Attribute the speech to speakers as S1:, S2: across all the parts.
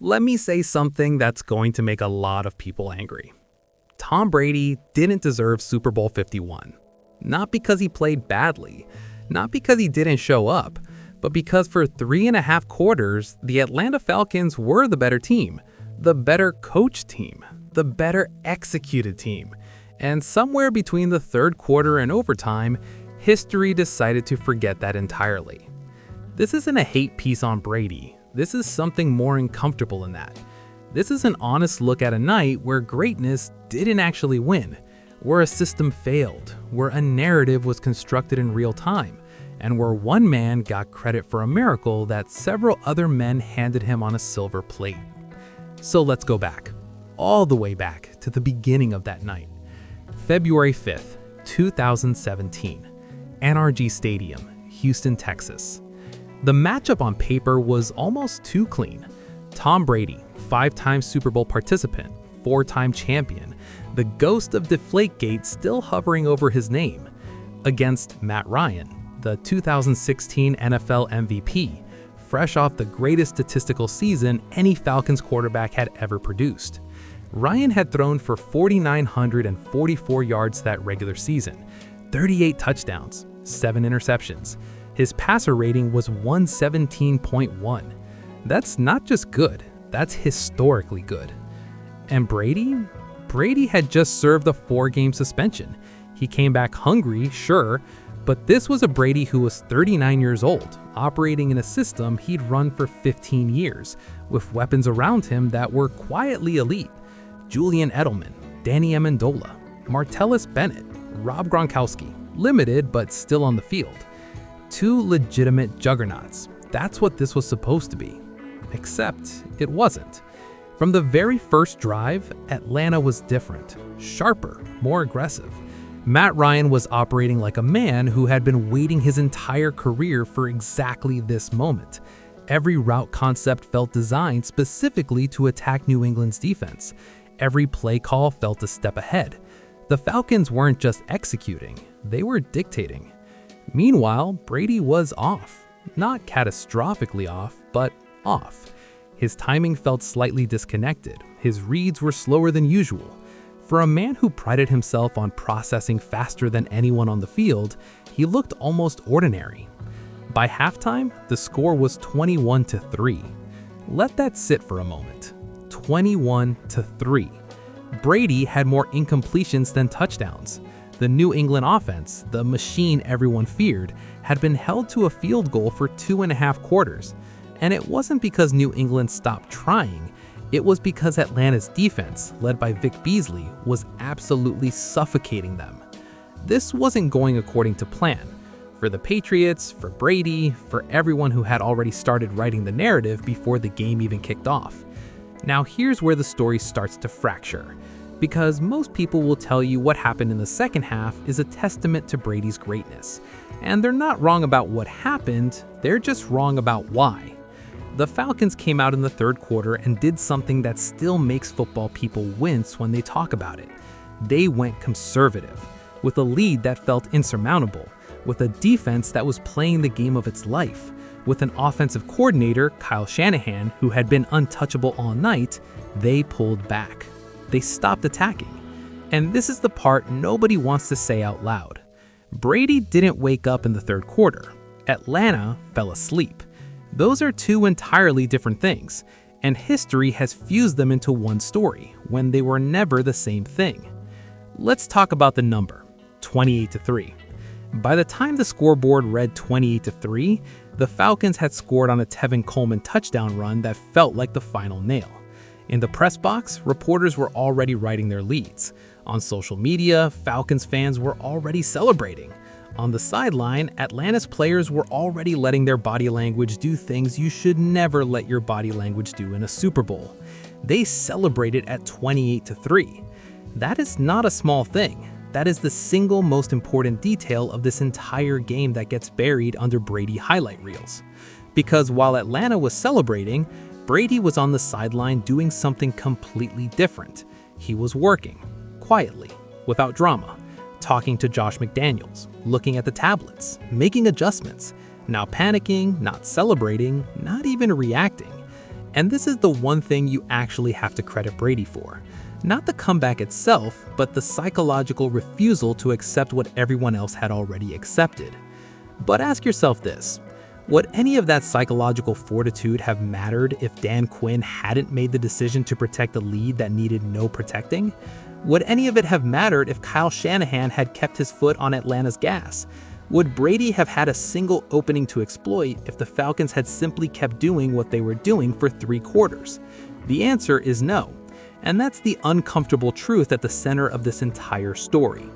S1: Let me say something that's going to make a lot of people angry. Tom Brady didn't deserve Super Bowl 51. Not because he played badly, not because he didn't show up, but because for 3.5 quarters, the Atlanta Falcons were the better team, the better coached team, the better executed team. And somewhere between the third quarter and overtime, history decided to forget that entirely. This isn't a hate piece on Brady. This is something more uncomfortable than that. This is an honest look at a night where greatness didn't actually win, where a system failed, where a narrative was constructed in real time, and where one man got credit for a miracle that several other men handed him on a silver plate. So let's go back, all the way back to the beginning of that night. February 5th, 2017, NRG Stadium, Houston, Texas. The matchup on paper was almost too clean. Tom Brady, 5-time Super Bowl participant, 4-time champion, the ghost of Deflategate still hovering over his name, against Matt Ryan, the 2016 NFL MVP, fresh off the greatest statistical season any Falcons quarterback had ever produced. Ryan had thrown for 4,944 yards that regular season, 38 touchdowns, 7 interceptions. His passer rating was 117.1. That's not just good, that's historically good. And Brady? Brady had just served a 4-game suspension. He came back hungry, sure, but this was a Brady who was 39 years old, operating in a system he'd run for 15 years, with weapons around him that were quietly elite. Julian Edelman, Danny Amendola, Martellus Bennett, Rob Gronkowski, limited but still on the field. 2 legitimate juggernauts. That's what this was supposed to be. Except it wasn't. From the very first drive, Atlanta was different, sharper, more aggressive. Matt Ryan was operating like a man who had been waiting his entire career for exactly this moment. Every route concept felt designed specifically to attack New England's defense. Every play call felt a step ahead. The Falcons weren't just executing, they were dictating. Meanwhile, Brady was off. Not catastrophically off, but off. His timing felt slightly disconnected. His reads were slower than usual. For a man who prided himself on processing faster than anyone on the field, he looked almost ordinary. By halftime, the score was 21-3. Let that sit for a moment. 21-3. Brady had more incompletions than touchdowns. The New England offense, the machine everyone feared, had been held to a field goal for 2.5 quarters. And it wasn't because New England stopped trying, it was because Atlanta's defense, led by Vic Beasley, was absolutely suffocating them. This wasn't going according to plan. For the Patriots, for Brady, for everyone who had already started writing the narrative before the game even kicked off. Now here's where the story starts to fracture. Because most people will tell you what happened in the second half is a testament to Brady's greatness. And they're not wrong about what happened, they're just wrong about why. The Falcons came out in the third quarter and did something that still makes football people wince when they talk about it. They went conservative, with a lead that felt insurmountable, with a defense that was playing the game of its life, with an offensive coordinator, Kyle Shanahan, who had been untouchable all night. They pulled back. They stopped attacking. And this is the part nobody wants to say out loud. Brady didn't wake up in the third quarter. Atlanta fell asleep. Those are 2 entirely different things, and history has fused them into one story when they were never the same thing. Let's talk about the number, 28-3. By the time the scoreboard read 28-3, the Falcons had scored on a Tevin Coleman touchdown run that felt like the final nail. In the press box, reporters were already writing their leads. On social media, Falcons fans were already celebrating. On the sideline, Atlanta's players were already letting their body language do things you should never let your body language do in a Super Bowl. They celebrated at 28-3. That is not a small thing. That is the single most important detail of this entire game that gets buried under Brady highlight reels. Because while Atlanta was celebrating, Brady was on the sideline doing something completely different. He was working, quietly, without drama, talking to Josh McDaniels, looking at the tablets, making adjustments, not panicking, not celebrating, not even reacting. And this is the one thing you actually have to credit Brady for. Not the comeback itself, but the psychological refusal to accept what everyone else had already accepted. But ask yourself this: would any of that psychological fortitude have mattered if Dan Quinn hadn't made the decision to protect a lead that needed no protecting? Would any of it have mattered if Kyle Shanahan had kept his foot on Atlanta's gas? Would Brady have had a single opening to exploit if the Falcons had simply kept doing what they were doing for 3 quarters? The answer is no. And that's the uncomfortable truth at the center of this entire story.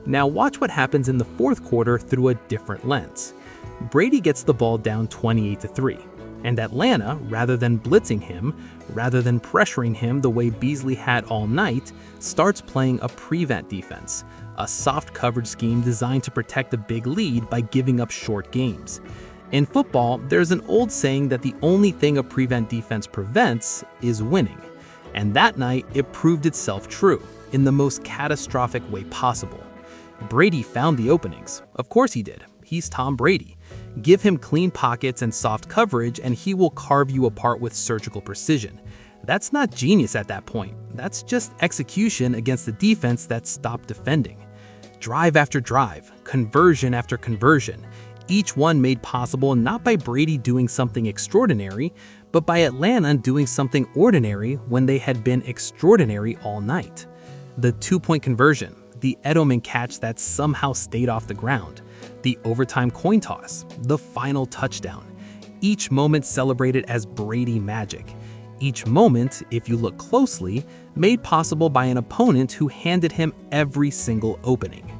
S1: Now watch what happens in the 4th quarter through a different lens. Brady gets the ball down 28-3, and Atlanta, rather than blitzing him, rather than pressuring him the way Beasley had all night, starts playing a prevent defense, a soft coverage scheme designed to protect a big lead by giving up short games. In football, there's an old saying that the only thing a prevent defense prevents is winning. And that night, it proved itself true, in the most catastrophic way possible. Brady found the openings. Of course he did. He's Tom Brady. Give him clean pockets and soft coverage, and he will carve you apart with surgical precision. That's not genius at that point. That's just execution against the defense that stopped defending. Drive after drive, conversion after conversion, each one made possible not by Brady doing something extraordinary, but by Atlanta doing something ordinary when they had been extraordinary all night. The 2-point conversion, the Edelman catch that somehow stayed off the ground, the overtime coin toss, the final touchdown. Each moment celebrated as Brady magic. Each moment, if you look closely, made possible by an opponent who handed him every single opening.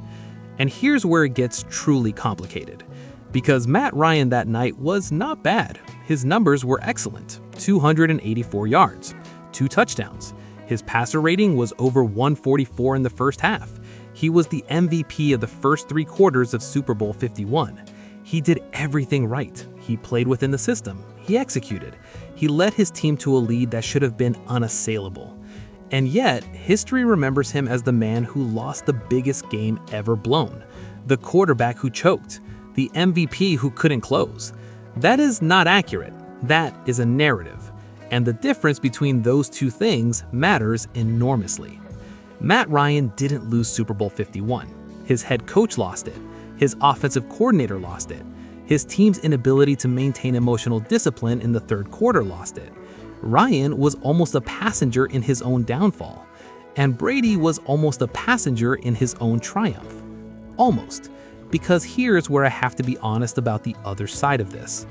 S1: And here's where it gets truly complicated. Because Matt Ryan that night was not bad. His numbers were excellent: 284 yards, 2 touchdowns. His passer rating was over 144 in the first half. He was the MVP of the first 3 quarters of Super Bowl 51. He did everything right. He played within the system. He executed. He led his team to a lead that should have been unassailable. And yet, history remembers him as the man who lost the biggest game ever blown, the quarterback who choked, the MVP who couldn't close. That is not accurate. That is a narrative. And the difference between those two things matters enormously. Matt Ryan didn't lose Super Bowl 51. His head coach lost it. His offensive coordinator lost it. His team's inability to maintain emotional discipline in the 3rd quarter lost it. Ryan was almost a passenger in his own downfall. And Brady was almost a passenger in his own triumph. Almost. Because here's where I have to be honest about the other side of this.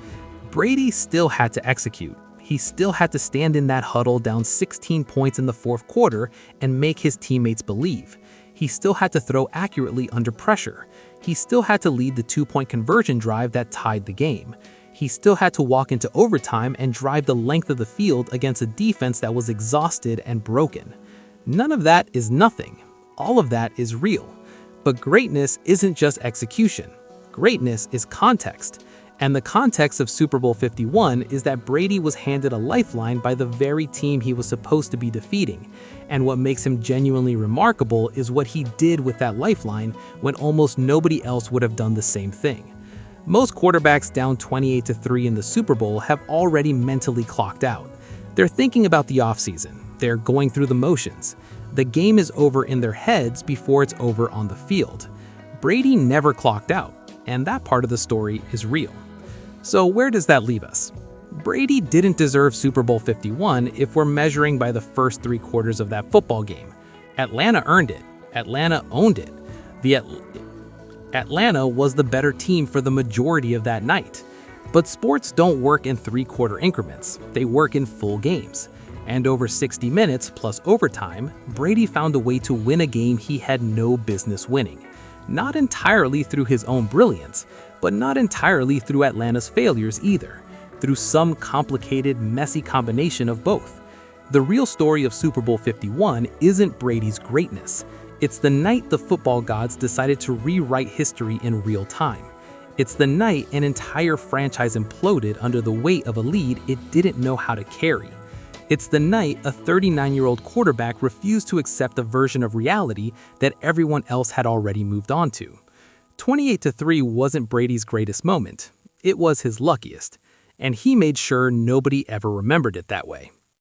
S1: Brady still had to execute. He still had to stand in that huddle down 16 points in the 4th quarter and make his teammates believe. He still had to throw accurately under pressure. He still had to lead the 2-point conversion drive that tied the game. He still had to walk into overtime and drive the length of the field against a defense that was exhausted and broken. None of that is nothing. All of that is real. But greatness isn't just execution. Greatness is context. And the context of Super Bowl 51 is that Brady was handed a lifeline by the very team he was supposed to be defeating. And what makes him genuinely remarkable is what he did with that lifeline when almost nobody else would have done the same thing. Most quarterbacks down 28-3 in the Super Bowl have already mentally clocked out. They're thinking about the offseason. They're going through the motions. The game is over in their heads before it's over on the field. Brady never clocked out, and that part of the story is real. So where does that leave us? Brady didn't deserve Super Bowl 51 if we're measuring by the first 3 quarters of that football game. Atlanta earned it. Atlanta owned it. Atlanta was the better team for the majority of that night. But sports don't work in 3-quarter increments. They work in full games. And over 60 minutes plus overtime, Brady found a way to win a game he had no business winning. Not entirely through his own brilliance, but not entirely through Atlanta's failures either, through some complicated, messy combination of both. The real story of Super Bowl 51 isn't Brady's greatness. It's the night the football gods decided to rewrite history in real time. It's the night an entire franchise imploded under the weight of a lead it didn't know how to carry. It's the night a 39-year-old quarterback refused to accept a version of reality that everyone else had already moved on to. 28-3 wasn't Brady's greatest moment. It was his luckiest. and he made sure nobody ever remembered it that way.